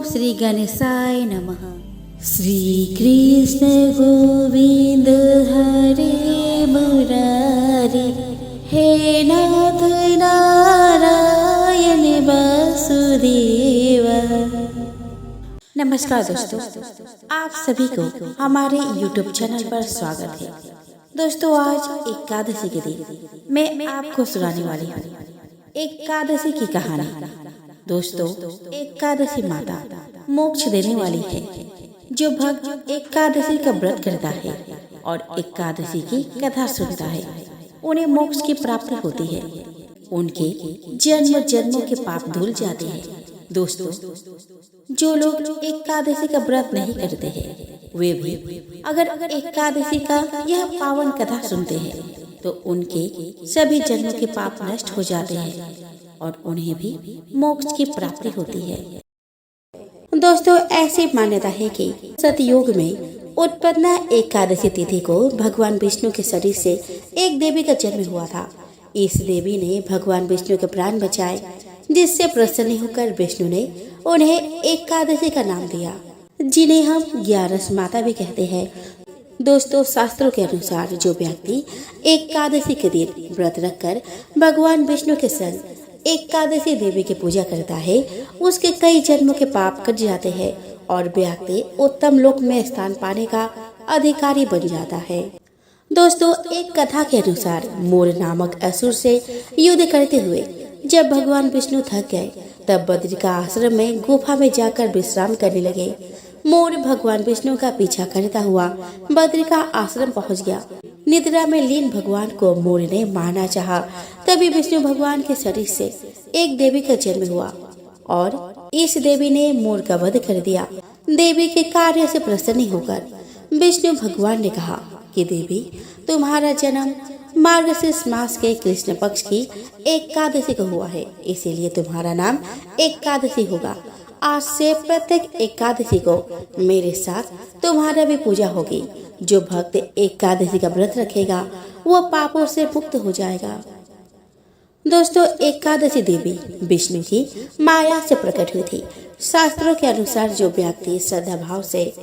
श्री गणेशाय नमः। श्री कृष्ण गोविंद हरे मुरारी, हे नाथ नारायण वासुदेवा। नमस्कार दोस्तों, आप सभी को हमारे YouTube चैनल पर स्वागत है। दोस्तों, आज एकादशी के दिन मैं आपको सुनाने वाली हूँ एकादशी की कहानी। दोस्तों, एकादशी माता मोक्ष देने वाली है। जो भक्त एकादशी का व्रत करता है और एकादशी की कथा सुनता है, उन्हें मोक्ष की प्राप्ति होती है। उनके जन्म जन्मों के पाप धुल जाते हैं। दोस्तों, जो लोग एकादशी का व्रत नहीं करते हैं, वे भी अगर एकादशी का यह पावन कथा सुनते हैं तो उनके सभी जन्मों के पाप नष्ट हो जाते हैं और उन्हें भी मोक्ष की प्राप्ति होती है। दोस्तों, ऐसी मान्यता है कि सतयुग में उत्पन्न एकादशी तिथि को भगवान विष्णु के शरीर से एक देवी का जन्म हुआ था। इस देवी ने भगवान विष्णु के प्राण बचाए, जिससे प्रसन्न होकर विष्णु ने उन्हें एकादशी का नाम दिया, जिन्हें हम 11 माता भी कहते हैं। दोस्तों, शास्त्रों के अनुसार जो व्यक्ति एकादशी के दिन व्रत रखकर भगवान विष्णु के संग एकादशी देवी की पूजा करता है, उसके कई जन्मों के पाप कट जाते हैं और व्यक्ति उत्तम लोक में स्थान पाने का अधिकारी बन जाता है। दोस्तों, एक कथा के अनुसार मोर नामक असुर से युद्ध करते हुए जब भगवान विष्णु थक गए, तब बद्रिका आश्रम में गुफा में जाकर विश्राम करने लगे। मोर भगवान विष्णु का पीछा करता हुआ बद्रिका आश्रम पहुंच गया। निद्रा में लीन भगवान को मोर ने मारना चाहा, तभी विष्णु भगवान के शरीर से एक देवी का जन्म हुआ और इस देवी ने मोर का वध कर दिया। देवी के कार्य से प्रसन्न होकर विष्णु भगवान ने कहा कि देवी, तुम्हारा जन्म मार्गशीर्ष मास के कृष्ण पक्ष की एकादशी को हुआ है, इसीलिए तुम्हारा नाम एकादशी होगा। आज से प्रत्येक एकादशी को मेरे साथ तुम्हारा भी पूजा होगी। जो भक्त एकादशी का व्रत रखेगा वो पापों से मुक्त हो जाएगा। दोस्तों, एकादशी देवी विष्णु की माया से प्रकट हुई थी। शास्त्रों के अनुसार जो व्यक्ति श्रद्धा भाव से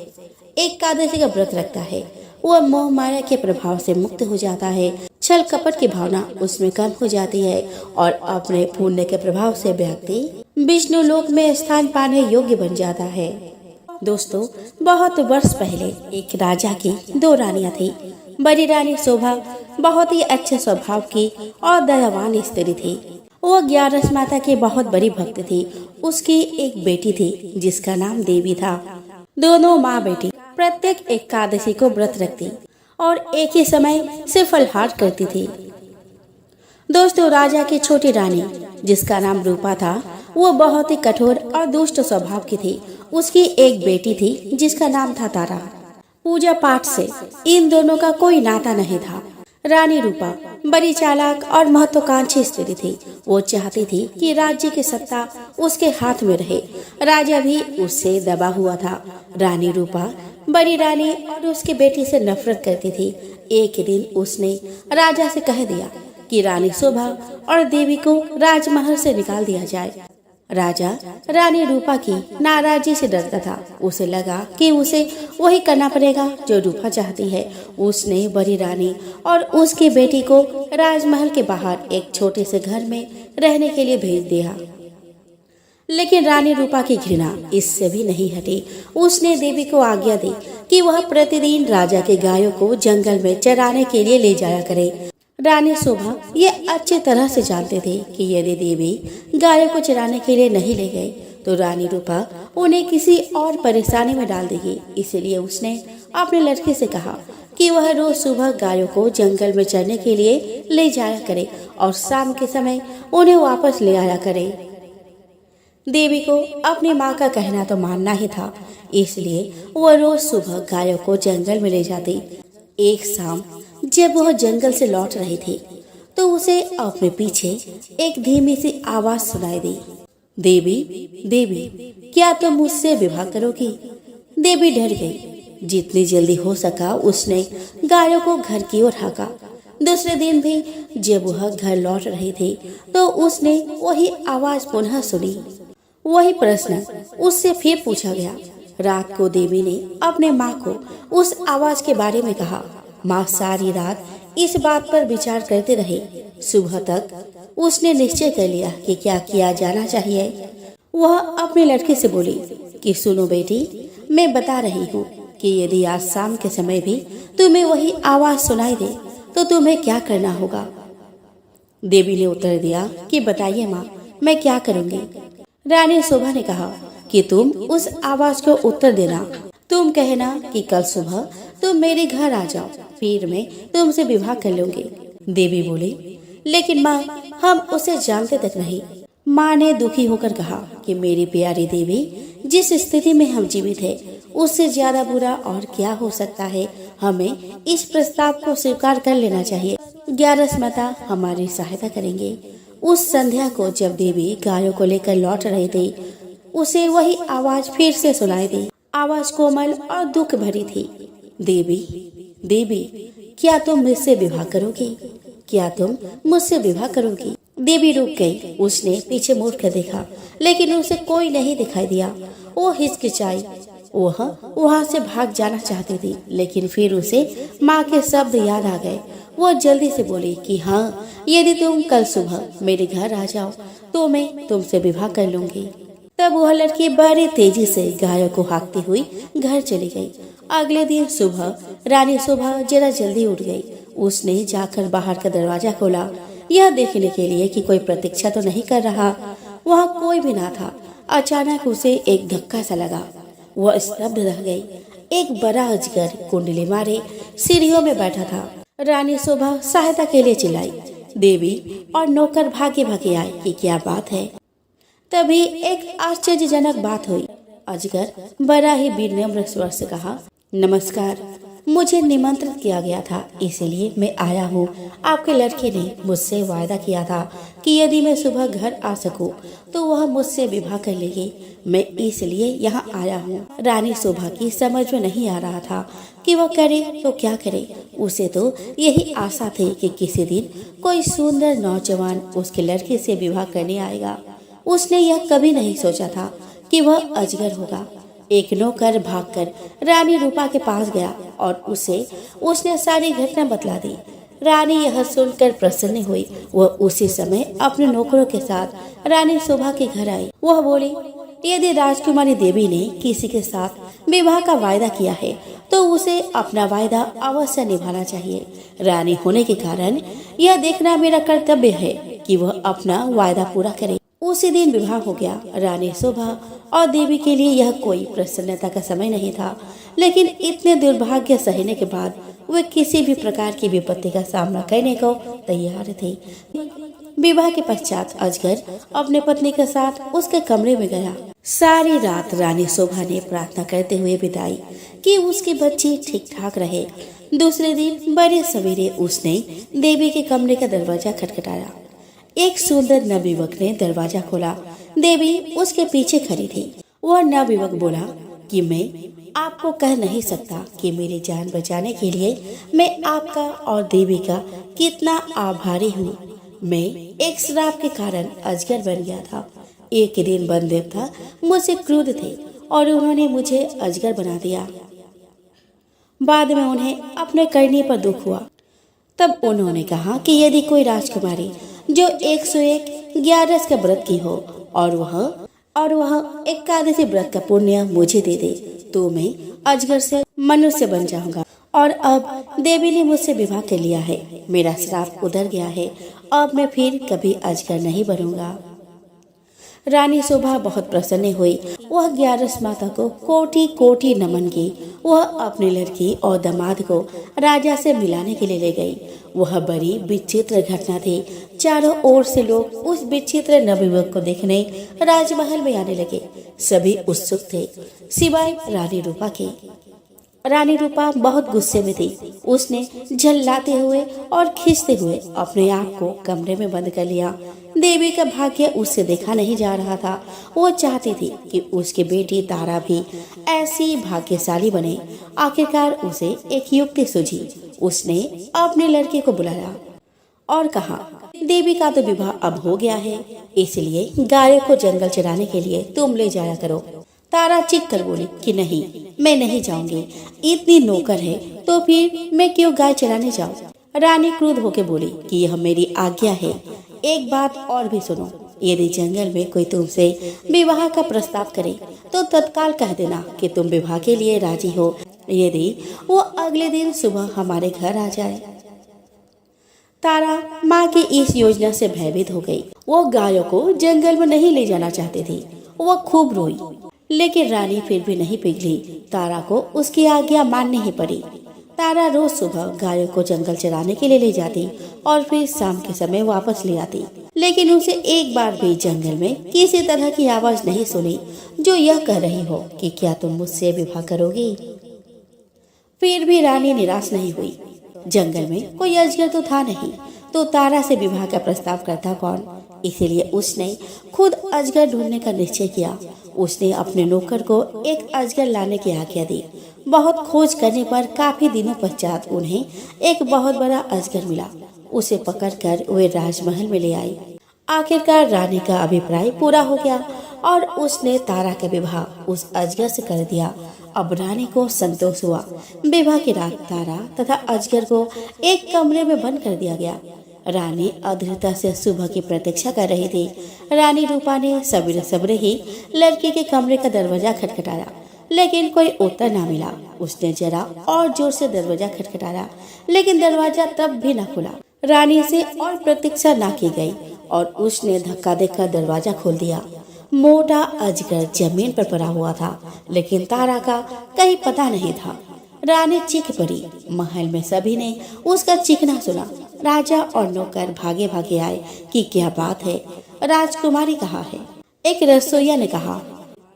एकादशी का व्रत रखता है, वह मोह माया के प्रभाव से मुक्त हो जाता है। छल कपट की भावना उसमें कम हो जाती है और अपने पुण्य के प्रभाव से व्यक्ति विष्णु लोक में स्थान पाने योग्य बन जाता है। दोस्तों, बहुत वर्ष पहले एक राजा की 2 रानियां थी। बड़ी रानी शोभा बहुत ही अच्छे स्वभाव की और दयावान स्त्री थी। वो 11 माता की बहुत बड़ी भक्त थी। उसकी एक बेटी थी जिसका नाम देवी था। दोनों माँ बेटी प्रत्येक एकादशी को व्रत रखती और एक ही समय से फलहार करती थी। दोस्तों, राजा की छोटी रानी जिसका नाम रूपा था, वो बहुत ही कठोर और दुष्ट स्वभाव की थी। उसकी एक बेटी थी जिसका नाम था तारा। पूजा पाठ से इन दोनों का कोई नाता नहीं था। रानी रूपा बड़ी चालाक और महत्वाकांक्षी स्त्री थी। वो चाहती थी कि राज्य की सत्ता उसके हाथ में रहे। राजा भी उससे दबा हुआ था। रानी रूपा बड़ी रानी और उसकी बेटी से नफरत करती थी। एक दिन उसने राजा से कह दिया कि रानी शोभा और देवी को राजमहल से निकाल दिया जाए। राजा रानी रूपा की नाराजगी से डरता था। उसे लगा कि उसे वही करना पड़ेगा जो रूपा चाहती है। उसने बड़ी रानी और उसकी बेटी को राजमहल के बाहर एक छोटे से घर में रहने के लिए भेज दिया। लेकिन रानी रूपा की घृणा इससे भी नहीं हटी। उसने देवी को आज्ञा दी कि वह प्रतिदिन राजा के गायों को जंगल में चराने के लिए ले जाया करे। रानी शोभा ये अच्छी तरह से जानते थे कि यदि देवी गायों को चराने के लिए नहीं ले गई तो रानी रूपा उन्हें किसी और परेशानी में डाल देगी। इसलिए उसने अपने लड़के से कहा कि वह रोज सुबह गायों को जंगल में चरने के लिए ले जाया करे और शाम के समय उन्हें वापस ले आया करे। देवी को अपनी माँ का कहना तो मानना ही था, इसलिए वह रोज सुबह गायों को जंगल में ले जाती। एक शाम जब वह जंगल से लौट रही थी तो उसे अपने पीछे एक धीमी सी आवाज सुनाई दी, देवी देवी, क्या तुम मुझसे विवाह करोगी? देवी डर गई। जितनी जल्दी हो सका उसने गायों को घर की ओर हाँका। दूसरे दिन भी जब वह घर लौट रही थी तो उसने वही आवाज पुनः सुनी। वही प्रश्न उससे फिर पूछा गया। रात को देवी ने अपने माँ को उस आवाज के बारे में कहा। माँ सारी रात इस बात पर विचार करते रहे। सुबह तक उसने निश्चय कर लिया कि क्या किया जाना चाहिए। वह अपने लड़के से बोली कि सुनो बेटी, मैं बता रही हूँ कि यदि आज शाम के समय भी तुम्हें वही आवाज सुनाई दे तो तुम्हें क्या करना होगा। देवी ने उत्तर दिया कि बताइए माँ, मैं क्या करूँगी। रानी शोभा ने कहा कि तुम उस आवाज को उत्तर देना। तुम कहना कि कल सुबह तुम मेरे घर आ जाओ, फिर मैं तुमसे विवाह कर लूंगी। देवी बोली, लेकिन माँ, हम उसे जानते तक नहीं। माँ ने दुखी होकर कहा कि मेरी प्यारी देवी, जिस स्थिति में हम जीवित हैं, उससे ज्यादा बुरा और क्या हो सकता है। हमें इस प्रस्ताव को स्वीकार कर लेना चाहिए। 11 माता हमारी सहायता करेंगे। उस संध्या को जब देवी गायों को लेकर लौट रही थी, उसे वही आवाज फिर से सुनाई दी। आवाज कोमल और दुख भरी थी। देवी, देवी, क्या तुम मुझसे विवाह करोगी? क्या तुम मुझसे विवाह करोगी? देवी रुक गई। उसने पीछे मुड़ कर देखा, लेकिन उसे कोई नहीं दिखाई दिया। वो हिचकिचाई। वह वहाँ से भाग जाना चाहती थी, लेकिन फिर उसे माँ के शब्द याद आ गए। वो जल्दी से बोली कि हाँ, यदि तुम कल सुबह मेरे घर आ जाओ तो मैं तुमसे विवाह कर लूंगी। तब वह लड़की बड़ी तेजी से गायों को हाँकती हुई घर चली गई। अगले दिन सुबह रानी शोभा जरा जल्दी उठ गई। उसने जाकर बाहर का दरवाजा खोला, यह देखने के लिए कि कोई प्रतीक्षा तो नहीं कर रहा। वहाँ कोई भी ना था। अचानक उसे एक धक्का सा लगा। वह स्तब्ध रह गई। एक बड़ा अजगर कुंडली मारे सीढ़ियों में बैठा था। रानी शोभा सहायता के लिए चिल्लाई। देवी और नौकर भागे भागे आए कि क्या बात है। तभी एक आश्चर्यजनक बात हुई। अजगर बड़ा ही विनम्र स्वर से कहा, नमस्कार, मुझे निमंत्रित किया गया था, इसीलिए मैं आया हूँ। आपके लड़के ने मुझसे वायदा किया था कि यदि मैं सुबह घर आ सकूं तो वह मुझसे विवाह कर लेगी। मैं इसलिए यहाँ आया हूँ। रानी शोभा की समझ में नहीं आ रहा था कि वो करे तो क्या करे। उसे तो यही आशा थी कि किसी दिन कोई सुंदर नौजवान उसके लड़के से विवाह करने आएगा। उसने यह कभी नहीं सोचा था कि वह अजगर होगा। एक नौकर भागकर रानी रूपा के पास गया और उसने सारी घटना बतला दी। रानी यह सुनकर प्रसन्न हुई। वह उसी समय अपने नौकरों के साथ रानी शोभा के घर आई। वह बोली, यदि राजकुमारी देवी ने किसी के साथ विवाह का वायदा किया है तो उसे अपना वायदा अवश्य निभाना चाहिए। रानी होने के कारण यह देखना मेरा कर्तव्य है कि वह अपना वायदा पूरा करे। उसी दिन विवाह हो गया। रानी शोभा और देवी के लिए यह कोई प्रसन्नता का समय नहीं था, लेकिन इतने दुर्भाग्य सहने के बाद वे किसी भी प्रकार की विपत्ति का सामना करने को तैयार थे। विवाह के पश्चात अजगर अपने पत्नी के साथ उसके कमरे में गया। सारी रात रानी शोभा ने प्रार्थना करते हुए बिताई कि उसके बच्चे ठीक ठाक रहे। दूसरे दिन बड़े सवेरे उसने देवी के कमरे का दरवाजा खटखटाया। एक सुंदर नवयुवक ने दरवाजा खोला। देवी उसके पीछे खड़ी थी। वह नवयुवक बोला कि मैं आपको कह नहीं सकता कि मेरी जान बचाने के लिए मैं आपका और देवी का कितना आभारी हूँ। मैं एक श्राप के कारण अजगर बन गया था। एक दिन वन देवता मुझसे क्रुद्ध थे और उन्होंने मुझे अजगर बना दिया। बाद में उन्हें अपने करने पर दुख हुआ। तब उन्होंने कहा कि यदि कोई राजकुमारी जो 101 11 का व्रत की हो और वह एकादशी व्रत का पुण्य मुझे दे दे तो मैं अजगर से मनुष्य बन जाऊंगा। और अब देवी ने मुझसे विवाह कर लिया है। मेरा श्राप उतर गया है। अब मैं फिर कभी अजगर नहीं बनूंगा। रानी शोभा बहुत प्रसन्न हुई। वह 11 माता को कोटि कोटि नमन की। वह अपनी लड़की और दामाद को राजा से मिलाने के लिए ले गई। वह बड़ी विचित्र घटना थी। चारों ओर से लोग उस विचित्र नवयुवक को देखने राजमहल में आने लगे। सभी उत्सुक थे सिवाय रानी रूपा के। रानी रूपा बहुत गुस्से में थी। उसने झल्लाते हुए और खींचते हुए अपने आप को कमरे में बंद कर लिया। देवी का भाग्य उससे देखा नहीं जा रहा था। वो चाहती थी कि उसकी बेटी तारा भी ऐसी भाग्यशाली बने। आखिरकार उसे एक युक्ति सूझी। उसने अपने लड़के को बुलाया और कहा, देवी का तो विवाह अब हो गया है, इसलिए गायों को जंगल चराने के लिए तुम ले जाया करो। तारा चीख कर बोली कि नहीं, मैं नहीं जाऊंगी। इतनी नौकर है तो फिर मैं क्यों गाय चराने जाऊं? रानी क्रुद्ध होकर बोली कि यह मेरी आज्ञा है। एक बात और भी सुनो, यदि जंगल में कोई तुमसे विवाह का प्रस्ताव करे तो तत्काल कह देना कि तुम विवाह के लिए राजी हो, यदि वो अगले दिन सुबह हमारे घर आ जाए। तारा माँ की इस योजना से भयभीत हो गई। वो गायों को जंगल में नहीं ले जाना चाहती थी। वो खूब रोई, लेकिन रानी फिर भी नहीं पिघली। तारा को उसकी आज्ञा माननी ही पड़ी। तारा रोज सुबह गायों को जंगल चराने के लिए ले जाती और फिर शाम के समय वापस ले आती, लेकिन उसे एक बार भी जंगल में किसी तरह की आवाज नहीं सुनी जो यह कह रही हो कि क्या तुम मुझसे विवाह करोगी। फिर भी रानी निराश नहीं हुई। जंगल में कोई अजगर तो था नहीं, तो तारा से विवाह का प्रस्ताव करता कौन? इसीलिए उसने खुद अजगर ढूंढने का निश्चय किया। उसने अपने नौकर को एक अजगर लाने की आज्ञा दी। बहुत खोज करने पर काफी दिनों पश्चात उन्हें एक बहुत बड़ा अजगर मिला। उसे पकड़कर वे राजमहल में ले आई। आखिरकार रानी का अभिप्राय पूरा हो गया और उसने तारा का विवाह उस अजगर से कर दिया। अब रानी को संतोष हुआ। विवाह की रात तारा तथा अजगर को एक कमरे में बंद कर दिया गया। रानी अधीरता से सुबह की प्रतीक्षा कर रही थी। रानी रूपा ने सवेरे सवेरे ही लड़के के कमरे का दरवाजा खटखटाया, लेकिन कोई उत्तर न मिला। उसने जरा और जोर से दरवाजा खटखटाया, लेकिन दरवाजा तब भी न खुला। रानी से और प्रतीक्षा न की गई और उसने धक्का देकर दरवाजा खोल दिया। मोटा अजगर जमीन पर पड़ा हुआ था, लेकिन तारा का कहीं पता नहीं था। रानी चीख पड़ी। महल में सभी ने उसका चीखना सुना। राजा और नौकर भागे भागे आए कि क्या बात है, राजकुमारी कहाँ है? एक रसोइया ने कहा,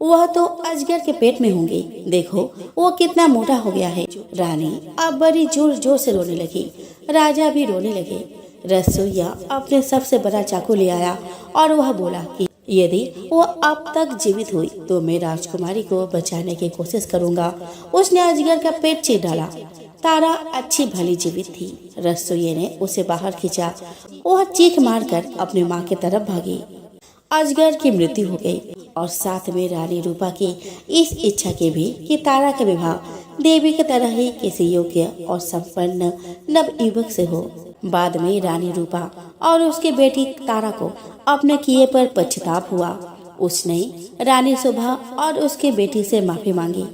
वह तो अजगर के पेट में होंगे, देखो वो कितना मोटा हो गया है। रानी अब बड़ी जोर जोर से रोने लगी। राजा भी रोने लगे। रसोइया अपने सबसे बड़ा चाकू ले आया और वह बोला कि यदि वो अब तक जीवित हुई तो मैं राजकुमारी को बचाने की कोशिश करूंगा। उसने अजगर का पेट चीर डाला। तारा अच्छी भली जीवित थी। रसोइये ने उसे बाहर खींचा। वह चीख मारकर अपनी माँ की तरफ भागी। अजगर की मृत्यु हो गई और साथ में रानी रूपा की इस इच्छा की भी कि तारा का विवाह देवी की तरह ही किसी योग्य और संपन्न नवयुवक से हो। बाद में रानी रूपा और उसकी बेटी तारा को अपने किए पर पश्चाताप हुआ। उसने रानी शोभा और उसकी बेटी से माफी मांगी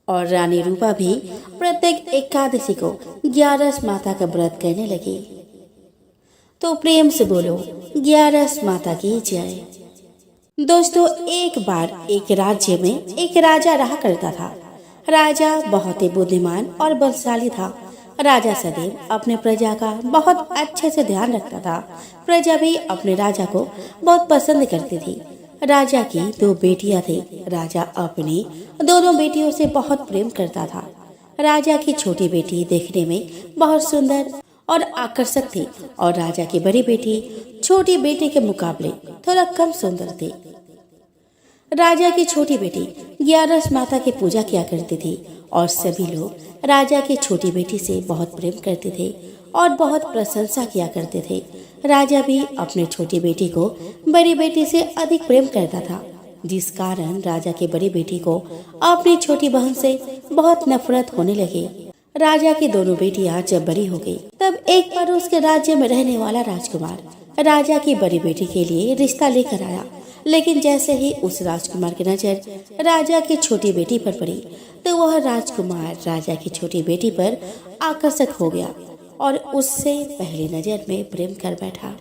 और रानी रूपा भी प्रत्येक एकादशी को 11 माता का व्रत करने लगी। तो प्रेम से बोलो 11 माता की जय। दोस्तों, एक बार एक राज्य में एक राजा रहा करता था। राजा बहुत ही बुद्धिमान और बलशाली था। राजा सदैव अपने प्रजा का बहुत अच्छे से ध्यान रखता था। प्रजा भी अपने राजा को बहुत पसंद करती थी। राजा की 2 बेटियां थी। राजा अपनी दोनों बेटियों से बहुत प्रेम करता था। राजा की छोटी बेटी देखने में बहुत सुंदर और आकर्षक थी और राजा की बड़ी बेटी छोटी बेटी के मुकाबले थोड़ा कम सुंदर थी। राजा की छोटी बेटी 11 माता की पूजा किया करती थी और सभी लोग राजा की छोटी बेटी से बहुत प्रेम करते थे और बहुत प्रशंसा किया करते थे। राजा भी अपने छोटी बेटी को बड़ी बेटी से अधिक प्रेम करता था, जिस कारण राजा की बड़ी बेटी को अपनी छोटी बहन से बहुत नफरत होने लगी। राजा की दोनों बेटियां जब बड़ी हो गई, तब एक बार उसके राज्य में रहने वाला राजकुमार राजा की बड़ी बेटी के लिए रिश्ता लेकर आया। लेकिन जैसे ही उस राजकुमार की नजर राजा की छोटी बेटी पर पड़ी, तो वह राजकुमार राजा की छोटी बेटी पर आकर्षक हो गया और उससे पहली नजर में प्रेम कर बैठा।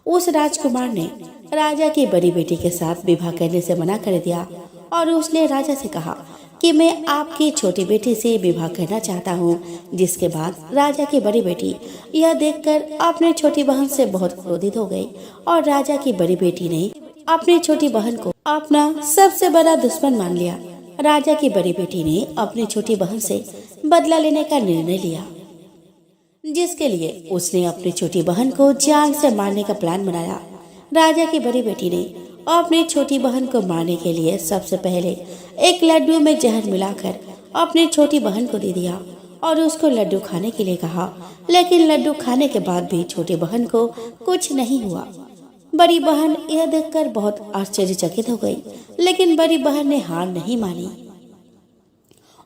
उस राजकुमार ने राजा की बड़ी बेटी के साथ विवाह करने से मना कर दिया और उसने राजा से कहा कि मैं आपकी छोटी बेटी से विवाह करना चाहता हूँ। जिसके बाद राजा की बड़ी बेटी यह देखकर अपनी छोटी बहन से बहुत क्रोधित हो गई और राजा की बड़ी बेटी ने अपनी छोटी बहन को अपना सबसे बड़ा दुश्मन मान लिया। राजा की बड़ी बेटी ने अपनी छोटी बहन से बदला लेने का निर्णय लिया, जिसके लिए उसने अपनी छोटी बहन को जान से मारने का प्लान बनाया। राजा की बड़ी बेटी ने अपनी छोटी बहन को मारने के लिए सबसे पहले एक लड्डू में जहर मिलाकर अपनी छोटी बहन को दे दिया और उसको लड्डू खाने के लिए कहा, लेकिन लड्डू खाने के बाद भी छोटी बहन को कुछ नहीं हुआ। बड़ी बहन यह देखकर बहुत आश्चर्यचकित हो गई, लेकिन बड़ी बहन ने हार नहीं मानी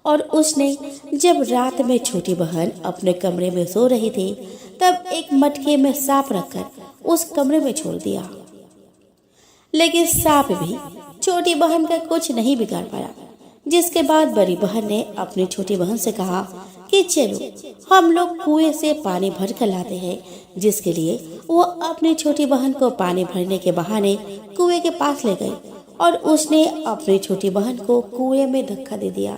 और उसने जब रात में छोटी बहन अपने कमरे में सो रही थी तब एक मटके में सांप रखकर उस कमरे में छोड़ दिया। लेकिन सांप भी छोटी बहन का कुछ नहीं बिगाड़ पाया। जिसके बाद बड़ी बहन ने अपनी छोटी बहन से कहा कि चलो हम लोग कुएं से पानी भर कर लाते हैं, जिसके लिए वो अपनी छोटी बहन को पानी भरने के बहाने कुएं के पास ले गई और उसने अपनी छोटी बहन को कुएं में धक्का दे दिया।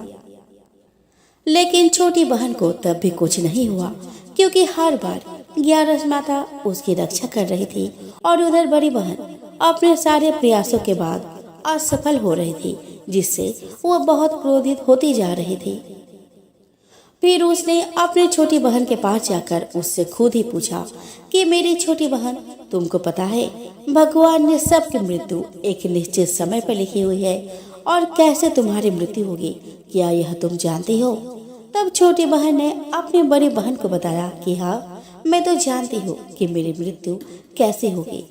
लेकिन छोटी बहन को तब भी कुछ नहीं हुआ, क्योंकि हर बार ग्यारस माता उसकी रक्षा कर रही थी और उधर बड़ी बहन अपने सारे प्रयासों के बाद असफल हो रही थी, जिससे वो बहुत क्रोधित होती जा रही थी। फिर उसने अपनी छोटी बहन के पास जाकर उससे खुद ही पूछा कि मेरी छोटी बहन, तुमको पता है भगवान ने सबकी मृत्यु एक निश्चित समय पर लिखी हुई है और कैसे तुम्हारी मृत्यु होगी, क्या यह तुम जानती हो? तब छोटी बहन ने अपनी बड़ी बहन को बताया कि हाँ, मैं तो जानती हूँ कि मेरी मृत्यु कैसे होगी।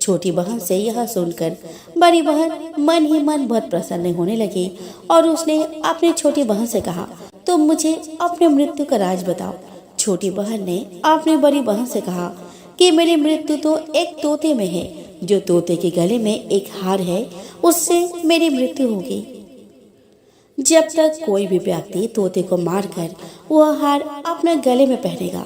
छोटी बहन से यह सुनकर बड़ी बहन मन ही मन बहुत प्रसन्न होने लगी और उसने अपनी छोटी बहन से कहा, तुम मुझे अपनी मृत्यु का राज बताओ। छोटी बहन ने अपनी बड़ी बहन से कहा कि मेरी मृत्यु तो एक तोते में है, जो तोते के गले में एक हार है, उससे मेरी मृत्यु होगी। जब तक कोई भी व्यक्ति तोते को मारकर वह हार अपने गले में पहनेगा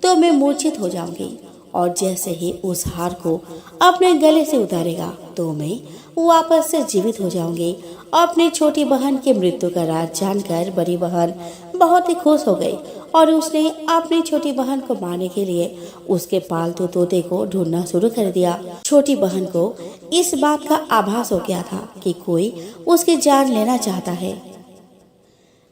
तो मैं मूर्छित हो जाऊंगी, और जैसे ही उस हार को अपने गले से उतारेगा तो मैं वापस से जीवित हो जाऊंगी। अपनी छोटी बहन की मृत्यु का राज जानकर बड़ी बहन बहुत ही खुश हो गई और उसने अपनी छोटी बहन को मारने के लिए उसके पालतू तोते को ढूंढना शुरू कर दिया। छोटी बहन को इस बात का आभास हो गया था कि कोई उसकी जान लेना चाहता है,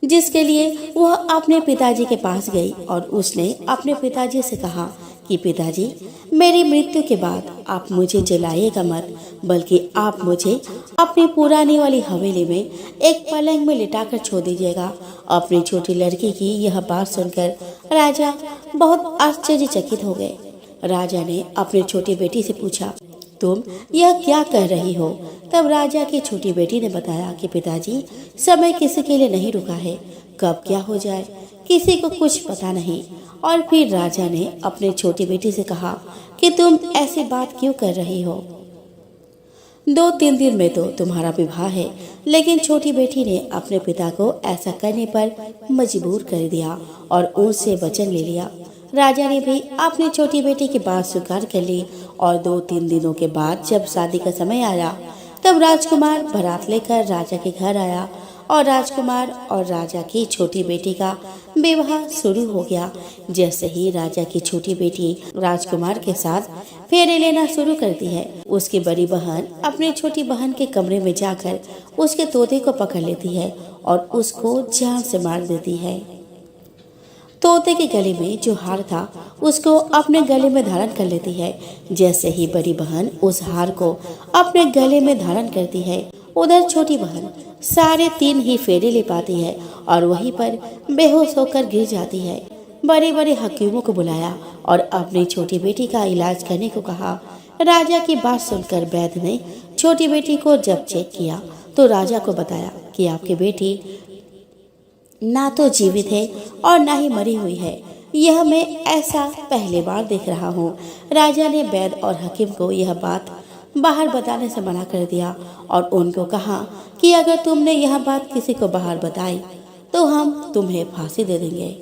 जिसके लिए वह अपने पिताजी के पास गई और उसने अपने पिताजी से कहा कि पिताजी, मेरी मृत्यु के बाद आप मुझे जलाइएगा मत, बल्कि आप मुझे अपनी पुरानी वाली हवेली में एक पलंग में लिटाकर छोड़ दीजिएगा। अपनी छोटी लड़की की यह बात सुनकर राजा बहुत आश्चर्यचकित हो गए। राजा ने अपनी छोटी बेटी से पूछा, तुम यह क्या कह रही हो? तब राजा की छोटी बेटी ने बताया कि पिताजी, समय किसी के लिए नहीं रुका है, कब क्या हो जाए किसी को कुछ पता नहीं। और फिर राजा ने अपने छोटी बेटी से कहा कि तुम ऐसी बात क्यों कर रही हो? 2-3 दिन में तो तुम्हारा विवाह है। लेकिन छोटी बेटी ने अपने पिता को ऐसा करने पर मजबूर कर दिया और उनसे वचन ले लिया। राजा ने भी अपनी छोटी बेटी की बात स्वीकार कर ली और 2-3 दिनों के बाद जब शादी का समय आया तब राजकुमार बारात लेकर राजा के घर आया और राजकुमार और राजा की छोटी बेटी का विवाह शुरू हो गया। जैसे ही राजा की छोटी बेटी राजकुमार के साथ फेरे लेना शुरू करती है, उसकी बड़ी बहन अपनी छोटी बहन के कमरे में जाकर उसके तोते को पकड़ लेती है और उसको जान से मार देती है। तोते के गले में जो हार था उसको अपने गले में धारण कर लेती है। जैसे ही बड़ी बहन उस हार को अपने गले में धारण करती है, उधर छोटी बहन सारे 3 ही फेरे ले पाती है और वहीं पर बेहोश होकर गिर जाती है। बड़े बड़े हकीमों को बुलाया और अपनी छोटी बेटी का इलाज करने को कहा। राजा की बात सुनकर वैद्य ने छोटी बेटी को जब चेक किया तो राजा को बताया कि आपकी बेटी ना तो जीवित है और ना ही मरी हुई है। यह मैं ऐसा पहली बार देख रहा हूँ। राजा ने वैद्य और हकीम को यह बात बाहर बताने से मना कर दिया और उनको कहा कि अगर तुमने यह बात किसी को बाहर बताई तो हम तुम्हें फांसी दे देंगे।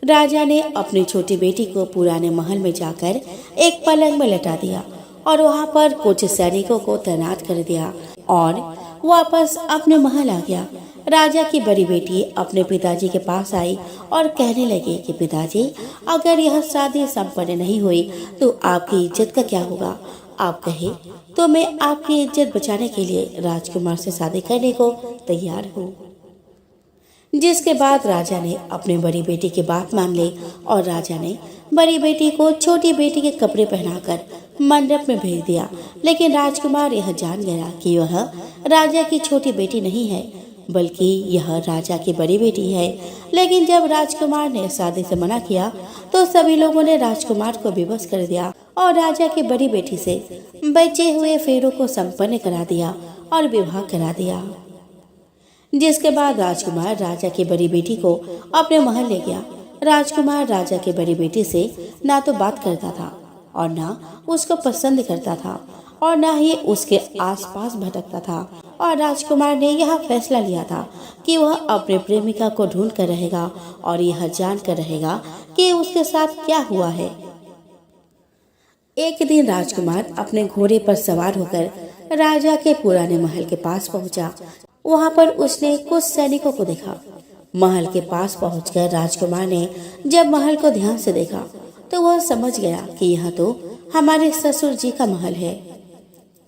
राजा ने अपनी छोटी बेटी को पुराने महल में जाकर एक पलंग में लटा दिया और वहां पर कुछ सैनिकों को तैनात कर दिया और वापस अपने महल आ गया। राजा की बड़ी बेटी अपने पिताजी के पास आई और कहने लगी कि पिताजी, अगर यह शादी संपन्न नहीं हुई तो आपकी इज्जत का क्या होगा? आप कहे तो मैं आपकी इज्जत बचाने के लिए राजकुमार से शादी करने को तैयार हूँ। जिसके बाद राजा ने अपनी बड़ी बेटी की बात मान ली और राजा ने बड़ी बेटी को छोटी बेटी के कपड़े पहनाकर मंडप में भेज दिया। लेकिन राजकुमार यह जान गया कि वह राजा की छोटी बेटी नहीं है। बल्कि यह राजा की बड़ी बेटी है। लेकिन जब राजकुमार ने शादी से मना किया तो सभी लोगों ने राजकुमार को विवश कर दिया और राजा की बड़ी बेटी से बचे हुए फेरों को संपन्न करा दिया और विवाह करा दिया। जिसके बाद राजकुमार राजा की बड़ी बेटी को अपने महल ले गया। राजकुमार राजा की बड़ी बेटी से ना तो बात करता था और ना उसको पसंद करता था और ना ही उसके आसपास भटकता था। और राजकुमार ने यह फैसला लिया था कि वह अपने प्रेमिका को ढूंढ कर रहेगा और यह जान कर रहेगा कि उसके साथ क्या हुआ है। एक दिन राजकुमार अपने घोड़े पर सवार होकर राजा के पुराने महल के पास पहुंचा। वहां पर उसने कुछ सैनिकों को देखा। महल के पास पहुंचकर राजकुमार ने जब महल को ध्यान से देखा तो वह समझ गया कि यह तो हमारे ससुर जी का महल है।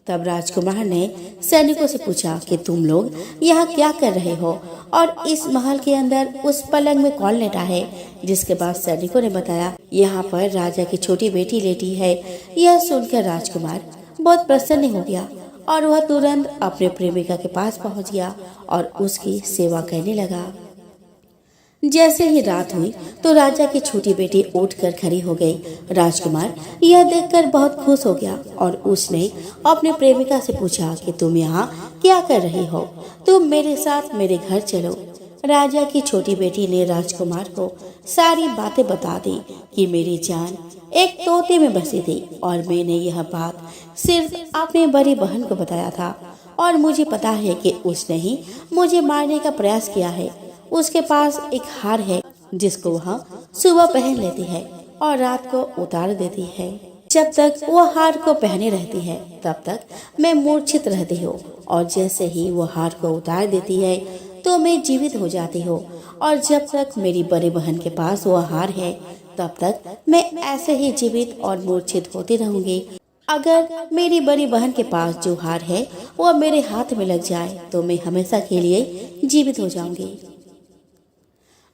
तब राजकुमार ने सैनिकों से पूछा कि तुम लोग यहाँ क्या कर रहे हो और इस महल के अंदर उस पलंग में कौन लेटा है। जिसके बाद सैनिकों ने बताया यहाँ पर राजा की छोटी बेटी लेटी है। यह सुनकर राजकुमार बहुत प्रसन्न हो गया और वह तुरंत अपने प्रेमिका के पास पहुंच गया और उसकी सेवा करने लगा। जैसे ही रात हुई तो राजा की छोटी बेटी उठकर खड़ी हो गई। राजकुमार यह देखकर बहुत खुश हो गया और उसने अपने प्रेमिका से पूछा कि तुम यहाँ क्या कर रही हो, तुम मेरे साथ मेरे घर चलो। राजा की छोटी बेटी ने राजकुमार को सारी बातें बता दी कि मेरी जान एक तोते में बसी थी और मैंने यह बात सिर्फ अपनी बड़ी बहन को बताया था और मुझे पता है कि उसने ही मुझे मारने का प्रयास किया है। उसके पास एक हार है जिसको वह सुबह पहन लेती है और रात को उतार देती है। जब तक वो हार को पहने रहती है तब तक मैं मूर्छित रहती हूँ और जैसे ही वो हार को उतार देती है तो मैं जीवित हो जाती हूँ और जब तक मेरी बड़ी बहन के पास वो हार है तब तक मैं ऐसे ही जीवित और मूर्छित होती रहूंगी। अगर मेरी बड़ी बहन के पास जो हार है वो मेरे हाथ में लग जाए तो मैं हमेशा के लिए जीवित हो जाऊंगी।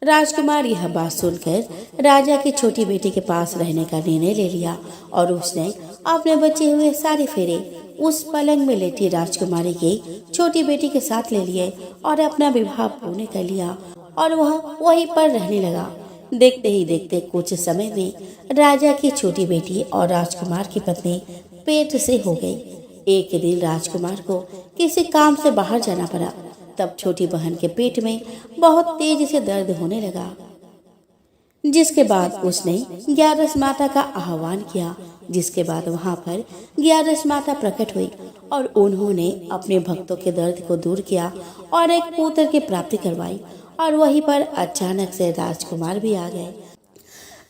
राजकुमार यह बात सुनकर राजा की छोटी बेटी के पास रहने का निर्णय ले लिया और उसने अपने बचे हुए सारे फेरे उस पलंग में लेटी राजकुमारी की छोटी बेटी के साथ ले लिए और अपना विवाह पूर्ण कर लिया और वह वहीं पर रहने लगा। देखते ही देखते कुछ समय में राजा की छोटी बेटी और राजकुमार की पत्नी पेट से हो गई। एक दिन राजकुमार को किसी काम से बाहर जाना पड़ा। तब छोटी बहन के पेट में बहुत तेजी से दर्द होने लगा। जिसके बाद उसने ग्यारस माता का आह्वान किया। जिसके बाद वहां पर ग्यारस माता प्रकट हुई और उन्होंने अपने भक्तों के दर्द को दूर किया और एक पुत्र की प्राप्ति करवाई। और वहीं पर अचानक से राजकुमार भी आ गए।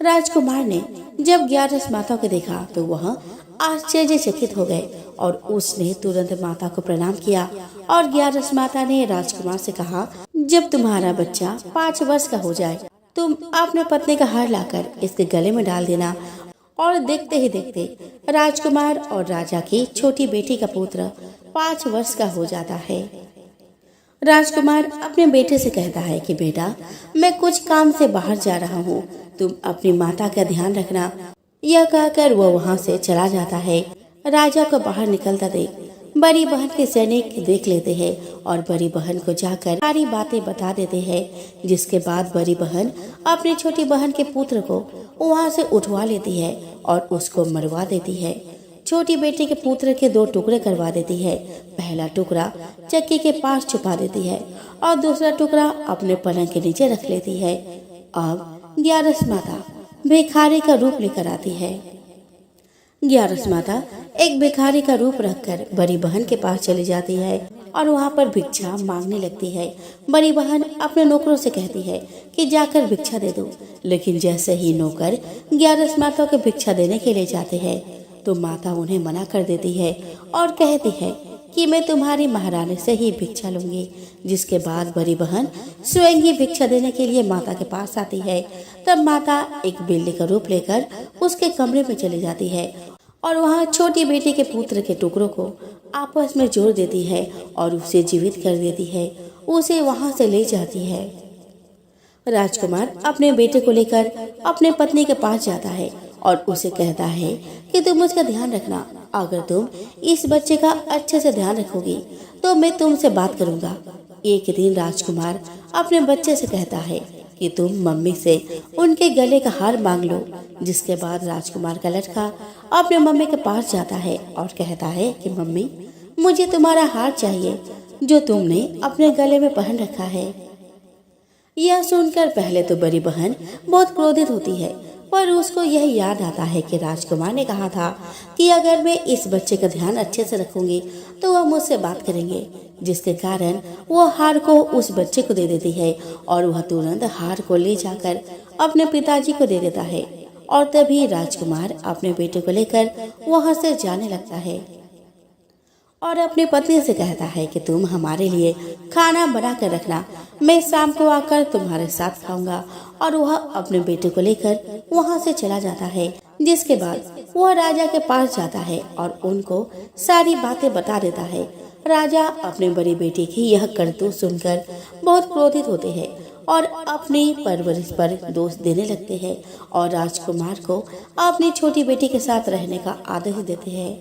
राजकुमार ने जब ग्यारस माता को देखा तो वह आश्चर्यचकित हो गए और उसने तुरंत माता को प्रणाम किया। और ग्यारस माता ने राजकुमार से कहा, जब तुम्हारा बच्चा 5 वर्ष का हो जाए तुम अपने पत्नी का हार लाकर इसके गले में डाल देना। और देखते ही देखते राजकुमार और राजा की छोटी बेटी का पुत्र 5 वर्ष का हो जाता है। राजकुमार अपने बेटे से कहता है कि बेटा, मैं कुछ काम से बाहर जा रहा हूँ, तुम अपनी माता का ध्यान रखना। यह कहकर वह वहाँ से चला जाता है। राजा को बाहर निकलता देख बड़ी बहन के सैनिक देख लेते हैं और बड़ी बहन को जाकर सारी बातें बता देते हैं। जिसके बाद बड़ी बहन अपनी छोटी बहन के पुत्र को वहाँ से उठवा लेती है और उसको मरवा देती है। छोटी बेटी के पुत्र के 2 टुकड़े करवा देती है। पहला टुकड़ा चक्की के पास छुपा देती है और दूसरा टुकड़ा अपने पलंग के नीचे रख लेती है। अब ग्यारस माता भिखारी का रूप लेकर आती है। ग्यारस माता एक भिखारी का रूप रखकर बड़ी बहन के पास चली जाती है और वहाँ पर भिक्षा मांगने लगती है। बड़ी बहन अपने नौकरों से कहती है कि जाकर भिक्षा दे दो। लेकिन जैसे ही नौकर ग्यारस माता को भिक्षा देने के लिए जाते हैं तो माता उन्हें मना कर देती है और कहती है कि मैं तुम्हारी महारानी से ही भिक्षा लूंगी। जिसके बाद बड़ी बहन स्वयं ही भिक्षा देने के लिए माता के पास आती है। तब माता एक बिल्ली का रूप लेकर उसके कमरे में चली जाती है और वहाँ छोटी बेटी के पुत्र के टुकड़ों को आपस में जोड़ देती है और उसे जीवित कर देती है। उसे वहाँ से ले जाती है। राजकुमार अपने बेटे को लेकर अपने पत्नी के पास जाता है और उसे कहता है कि तुम उसका ध्यान रखना। अगर तुम इस बच्चे का अच्छे से ध्यान रखोगी तो मैं तुमसे बात करूंगा। एक दिन राजकुमार अपने बच्चे से कहता है कि तुम मम्मी से उनके गले का हार मांग लो। जिसके बाद राजकुमार का लड़का अपने मम्मी के पास जाता है और कहता है कि मम्मी, मुझे तुम्हारा हार चाहिए जो तुमने अपने गले में पहन रखा है। यह सुनकर पहले तो बड़ी बहन बहुत क्रोधित होती है, पर उसको यह याद आता है कि राजकुमार ने कहा था कि अगर मैं इस बच्चे का ध्यान अच्छे से रखूंगी तो वह मुझसे बात करेंगे, जिसके कारण वह हार को उस बच्चे को दे देती है और वह तुरंत हार को ले जाकर अपने पिताजी को दे देता है। और तभी राजकुमार अपने बेटे को लेकर वहां से जाने लगता है और अपनी पत्नी से कहता है कि तुम हमारे लिए खाना बना कर रखना, मैं शाम को आकर तुम्हारे साथ खाऊंगा। और वह अपने बेटे को लेकर वहां से चला जाता है। जिसके बाद वह राजा के पास जाता है और उनको सारी बातें बता देता है। राजा अपने बड़ी बेटी की यह करतूत सुनकर बहुत क्रोधित होते हैं और अपनी परवरिश पर दोष देने लगते हैं और राजकुमार को अपनी छोटी बेटी के साथ रहने का आदेश देते हैं।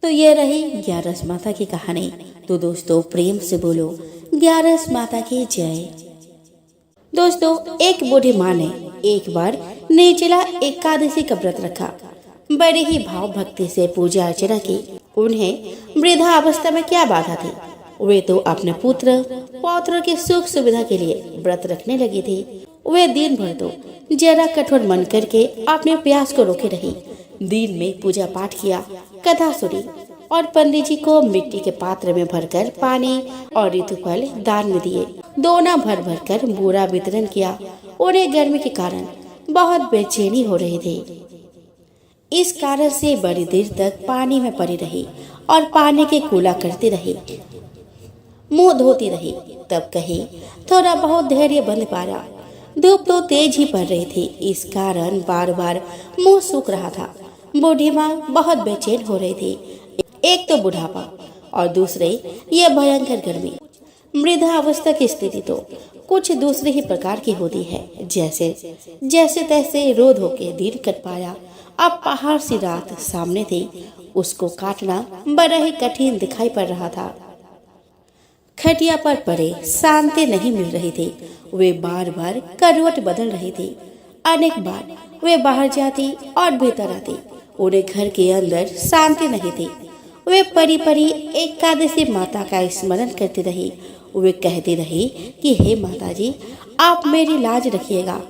तो ये रही ग्यारस माता की कहानी। तो दोस्तों, प्रेम से बोलो ग्यारस माता की जय। दोस्तों, एक बूढ़ी माँ ने एक बार निर्जला एकादशी का व्रत रखा। बड़े ही भाव भक्ति से पूजा अर्चना की। उन्हें वृद्धा अवस्था में क्या बाधा थी, वे तो अपने पुत्र पौत्र की सुख सुविधा के लिए व्रत रखने लगी थी। वे दिन भर तो जरा कठोर मन करके अपने प्यास को रोके रही। दिन में पूजा पाठ किया, कथा सुनी और पंडित जी को मिट्टी के पात्र में भरकर पानी और ऋतुफल दान में दिए। दोना भर भर कर पूरा वितरण किया। उन्हें गर्मी के कारण बहुत बेचैनी हो रही थी। इस कारण से बड़ी देर तक पानी में पड़ी रही और पानी के कूला करती रही, मुंह धोती रही। तब कहीं थोड़ा बहुत धैर्य बंद पाया। धूप तो तेज ही पड़ रही थी, इस कारण बार बार मुंह सूख रहा था। बूढ़ी माँ बहुत बेचैन हो रही थी। एक तो बुढ़ापा और दूसरे ये भयंकर गर्मी। मृदा अवस्था की स्थिति तो कुछ दूसरे ही प्रकार की होती है। जैसे तैसे रो धो के दिन कट पाया। अब पहाड़ सी रात सामने थी, उसको काटना बड़ा ही कठिन दिखाई पड़ रहा था। खटिया पर पड़े शांति नहीं मिल रही थी। वे बार बार करवट बदल रही थी। अनेक बार वे बाहर जाती और भीतर आती। उन्हें घर के अंदर शांति नहीं थी। वे परी परी एकादशी माता का स्मरण करती रही। वे कहती रही कि हे माता जी, आप मेरी लाज रखिएगा,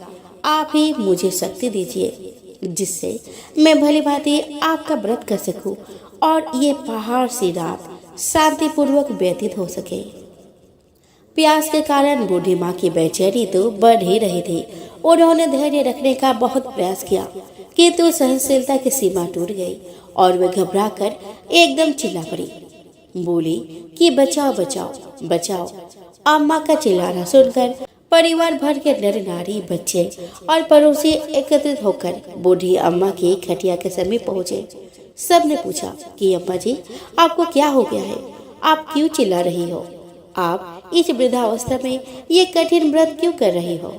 आप ही मुझे शक्ति दीजिए जिससे मैं भली भांति आपका व्रत कर सकूं और ये पहाड़ सी रात शांतिपूर्वक व्यतीत हो सके। प्यास के कारण बूढ़ी माँ की बेचैनी तो बढ़ ही रही थी। उन्होंने धैर्य रखने का बहुत प्रयास किया, किंतु सहनशीलता की सीमा टूट गई और वे घबराकर एकदम चिल्ला पड़ी। बोली कि बचाओ बचाओ बचाओ। अम्मा का चिल्लाना सुनकर परिवार भर के नर नारी, बच्चे और पड़ोसी एकत्रित होकर बूढ़ी अम्मा की खटिया के समीप पहुँचे। सबने पूछा कि अम्मा जी, आपको क्या हो गया है? आप क्यों चिल्ला रही हो? आप इस वृद्धावस्था में ये कठिन व्रत क्यों कर रही हो?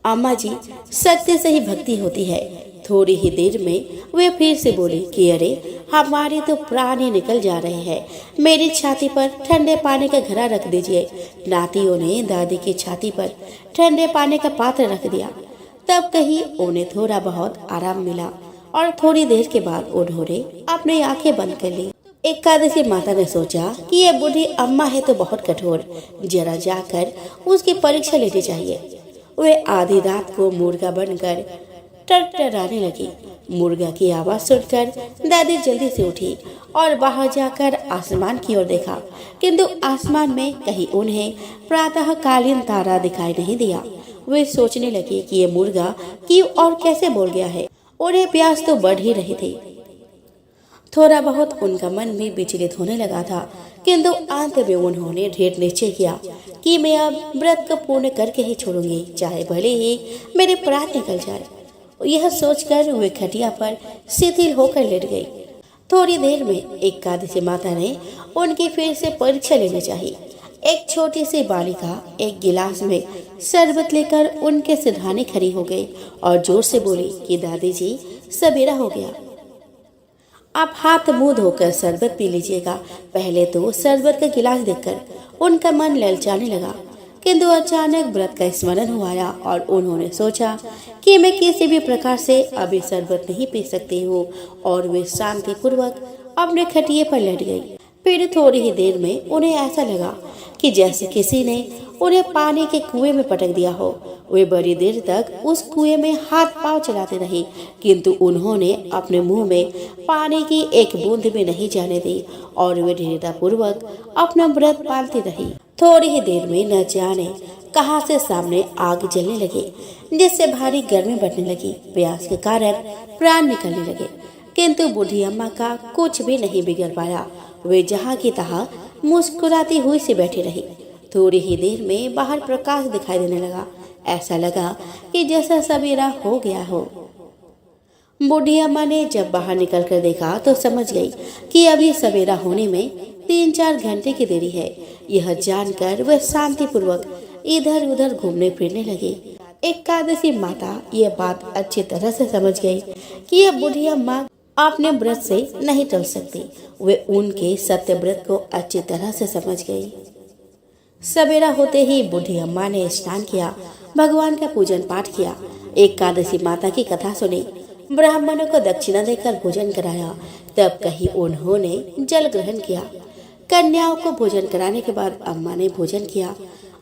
अम्मा जी, सत्य से ही भक्ति होती है। थोड़ी ही देर में वे फिर से बोली कि अरे, हमारे तो प्राण ही निकल जा रहे हैं। मेरी छाती पर ठंडे पानी का घड़ा रख दीजिए। नातियों ने दादी की छाती पर ठंडे पानी का पात्र रख दिया। तब कहीं उन्हें थोड़ा बहुत आराम मिला और थोड़ी देर के बाद उन्होंने अपनी आंखें बंद कर ली। एकादशी माता ने सोचा कि ये बूढ़ी अम्मा है तो बहुत कठोर, जरा जाकर उसकी परीक्षा लेनी चाहिए। वे आधी रात को मुर्गा बनकर टरटराने लगी। मुर्गा की आवाज सुनकर दादी जल्दी से उठी और बाहर जाकर आसमान की ओर देखा, किंतु आसमान में कहीं उन्हें प्रातःकालीन तारा दिखाई नहीं दिया। वे सोचने लगी कि ये मुर्गा क्यों और कैसे बोल गया है। उन्हें प्यास तो बढ़ ही रही थी। थोड़ा बहुत उनका मन भी विचलित होने लगा था, किंतु अंत में उन्होंने दृढ़ निश्चय किया कि मैं अब व्रत को पूर्ण करके ही छोड़ूंगी, चाहे भले ही मेरे प्राण निकल जाए। यह सोचकर वे खटिया पर शिथिल होकर लेट गई। थोड़ी देर में एकादशी माता ने उनकी फिर से परीक्षा लेनी चाहिए। एक छोटी सी बालिका एक गिलास में शरबत लेकर उनके सिरहाने खड़ी हो गई और जोर से बोली कि दादी जी, सवेरा हो गया। आप हाथ मुंह धोकर शरबत पी लीजिएगा। पहले तो शरबत का गिलास देखकर उनका मन ललचाने लगा, किंतु अचानक व्रत का स्मरण हुआ आया और उन्होंने सोचा कि मैं किसी भी प्रकार से अभी शरबत नहीं पी सकती हूँ, और वे शांति पूर्वक अपने खटिये पर लेट गई। फिर थोड़ी ही देर में उन्हें ऐसा लगा कि जैसे किसी ने उन्हें पानी के कुएं में पटक दिया हो। वे बड़ी देर तक उस कुएं में हाथ पांव चलाते रहे, किंतु उन्होंने अपने मुंह में पानी की एक बूंद भी नहीं जाने दी और वे दृढ़तापूर्वक अपना व्रत पालती रही। थोड़ी ही देर में न जाने कहां से सामने आग जलने लगी, जिससे भारी गर्मी बढ़ने लगी। प्यास के कारण प्राण निकलने लगे, किंतु बूढ़ी अम्मा का कुछ भी नहीं बिगड़ पाया। वे जहाँ की तहाँ मुस्कुराती हुई से बैठी रही। थोड़ी ही देर में बाहर प्रकाश दिखाई देने लगा। ऐसा लगा कि जैसा सवेरा हो गया हो। बूढ़ी अम्मा ने जब बाहर निकल कर देखा तो समझ गई कि अभी सवेरा होने में 3-4 घंटे की देरी है। यह जानकर वह शांतिपूर्वक इधर उधर घूमने फिरने लगी। एकादशी माता यह बात अच्छी तरह से समझ गई कि यह बूढ़ी अम्मा अपने व्रत से नहीं टल सकती। वे उनके सत्य व्रत को अच्छी तरह से समझ गई। सवेरा होते ही बूढ़ी अम्मा ने स्नान किया, भगवान का पूजन पाठ किया, एकादशी माता की कथा सुनी, ब्राह्मणों को दक्षिणा देकर भोजन कराया। तब कहीं उन्होंने जल ग्रहण किया। कन्याओं को भोजन कराने के बाद अम्मा ने भोजन किया।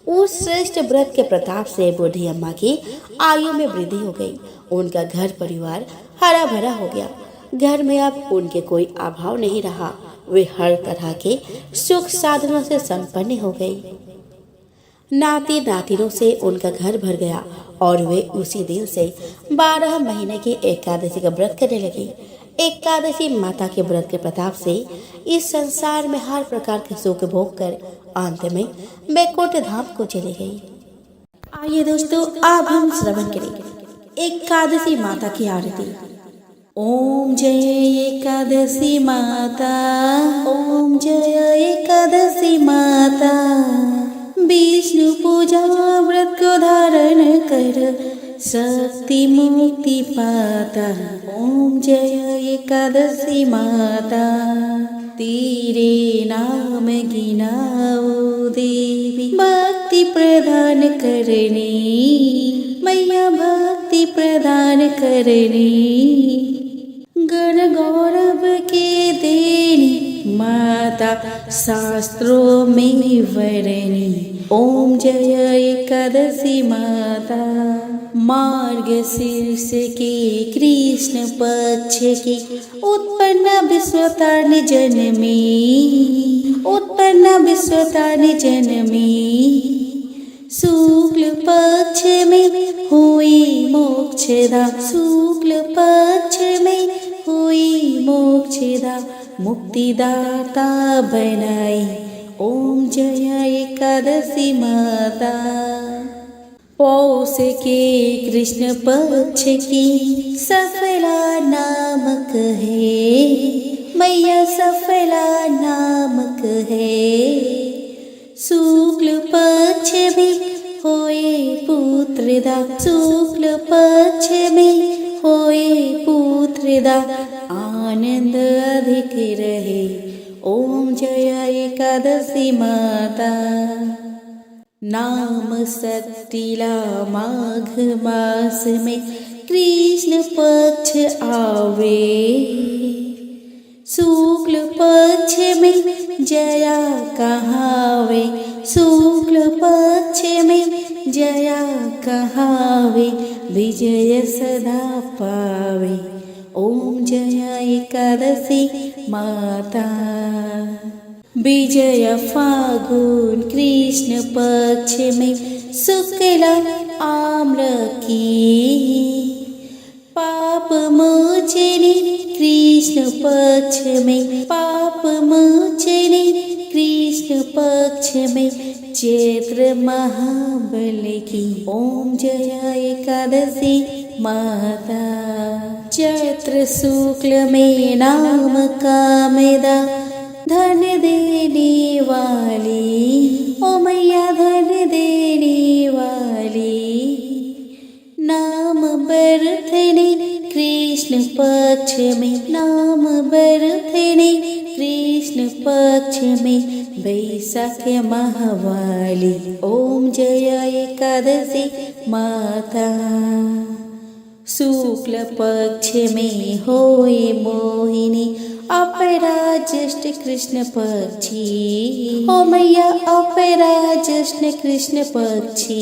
उस श्रेष्ठ व्रत के प्रताप से बूढ़ी अम्मा की आयु में वृद्धि हो गई। उनका घर परिवार हरा भरा हो गया। घर में अब उनके कोई अभाव नहीं रहा। वे हर तरह के सुख साधनों से संपन्न हो गई। नाती नातिनों से उनका घर भर गया और वे उसी दिन से 12 महीने की एकादशी का व्रत करने लगी। एकादशी माता के व्रत के प्रताप से इस संसार में हर प्रकार के सुख भोग कर अंत में बैकुंठ धाम को चली गई। आइए दोस्तों, अब हम श्रवण करेंगे एकादशी माता की आरती। ओम जय एकादशी माता, ओम जय एकादशी माता। विष्णु पूजा व्रत को धारण कर शक्ति मुक्ति पाता। ओम जय एकादशी माता। तेरे नाम गिनाओ देवी, भक्ति प्रदान करनी मैया, भक्ति प्रदान करनी। गण गौरव के देनी माता, शास्त्रों में वर्णी। ओम जय एकादशी माता। मार्गशीर्ष के कृष्ण पक्ष की उत्पन्न विश्वतारिणी जनमी, उत्पन्न विश्वतारिणी जनमी। शुक्ल पक्ष में हुई मोक्षदा, शुक्ल पक्ष में हुई मोक्षदा, मुक्तिदाता बनाई। ओम जय एकादशी माता। पौष के कृष्ण पक्ष की सफला नामक है मैया, सफला नामक है। शुक्ल पक्ष में होए पुत्रदा, शुक्ल पक्ष में होए पुत्रदा, आनंद अधिक रहे। ओम जय एकादशी माता। नाम सट्टिला माघ मास में कृष्ण पक्ष आवे। शुक्ल पक्ष में जया कहावे, शुक्ल पक्ष में जया कहावे, विजय सदा पावे। ओम जय एकादशी माता। विजय फागुन कृष्ण पक्ष में शुक्ला आम्र की, पाप मोचनी कृष्ण पक्ष में, पाप मोचनी कृष्ण पक्ष में, चैत्र महाबल की। ओम जय एकादशी माता। चैत्र शुक्ल में नाम कामेदा, धन देने वाली। ओ मैया धन देने वाली। नाम बरतने कृष्ण पक्ष में नाम बरतने, कृष्ण पक्ष में बैसाख महावाली, ओम जया एकादशी माता। शुक्ल पक्ष में होए मोहिनी, अपरा ज्येष्ठ कृष्ण पक्षी, ओ मैया अपरा ज्येष्ठ कृष्ण पक्षी।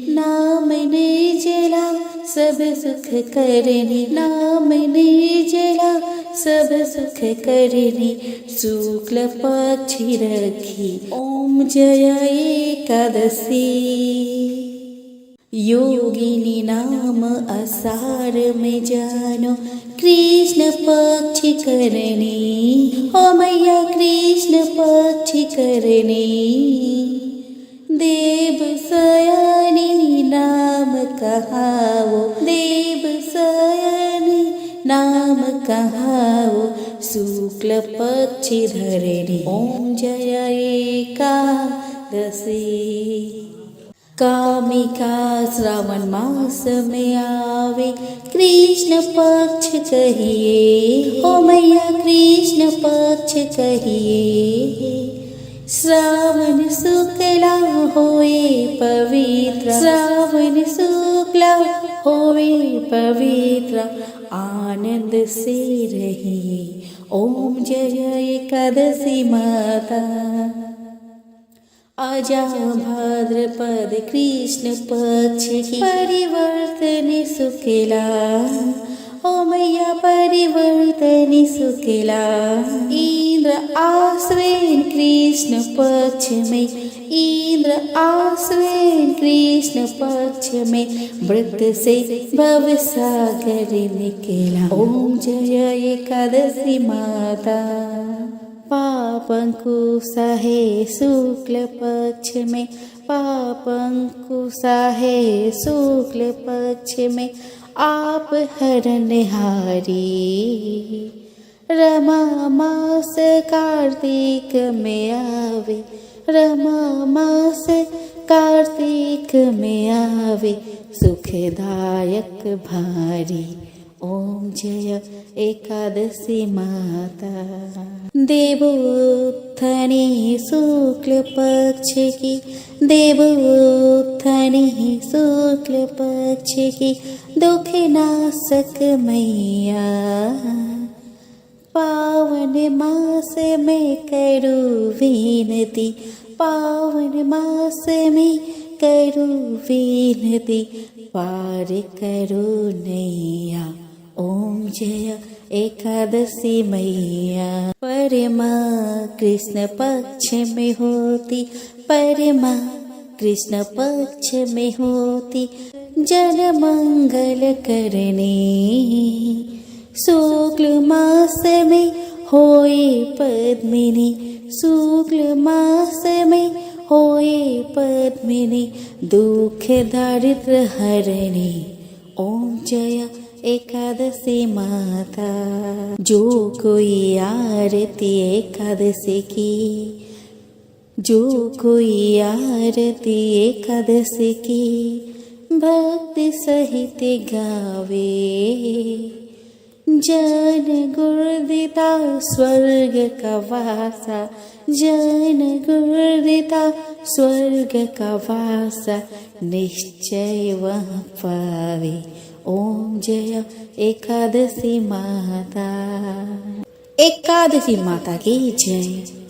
नाम निर्जला सब सुख करने, नाम निर्जला सब सुख करने, शुक्ल पक्षी रखी, ओम जया एकादशी। योगिनी नाम आषाढ़ में जानो, कृष्ण पक्ष करने, ओ मैया कृष्ण पक्ष करने। देव सयानी नाम कहावो, देव सयानी नाम कहावो, शुक्ल पक्ष धरने, ओम जया एकादशी। कामिका श्रावण मास में आवे, कृष्ण पक्ष कहिए, ओ मैया कृष्ण पक्ष कहिए। श्रावण शुक्ला होए पवित्र, श्रावण शुक्ला होए पवित्र, आनंद से रहिए, ओम जय एकादशी माता। आजा भाद्रपद कृष्ण पक्ष की परिवर्तन शुक्ला, ओ मैया परिवर्तन शुक्ला। इंद्र आश्विन कृष्ण पक्ष में, इंद्र आश्विन कृष्ण पक्ष में, व्रत से भव सागर निकला, ओम जय एकादशी माता। पापंकुशा है शुक्ल पक्ष में, पापंकुशा है शुक्ल पक्ष में, आप हरणहारी। रमा मास कार्तिक में आवे, रमा मास कार्तिक में आवे, सुखदायक भारी, ओम जय एकादशी माता। देवोत्थाने शुक्ल पक्ष की, देवोत्थाने शुक्ल पक्ष की, दुख नाशक मैया। पावन मास में करू विनती, पावन मास में करू विनती, पार करो नैया, ओम जय एकादशी मैया। परमा कृष्ण पक्ष में होती, परमा कृष्ण पक्ष में होती, जन मंगल करने। शुक्ल मास में होए पद्मिनी, शुक्ल मास में होए पद्मिनी, दुख दारिद्र हरणी, ओम जय एकादशी माता। जो कोई आरती एकादशी की, जो कोई आरती एकादशी की, भक्ति सहित गावे, जन गुरुदिता स्वर्ग का वासा, जन गुरुदिता स्वर्ग का वासा, निश्चय वह पावे, ओम जय एकादशी माता। एकादशी माता की जय।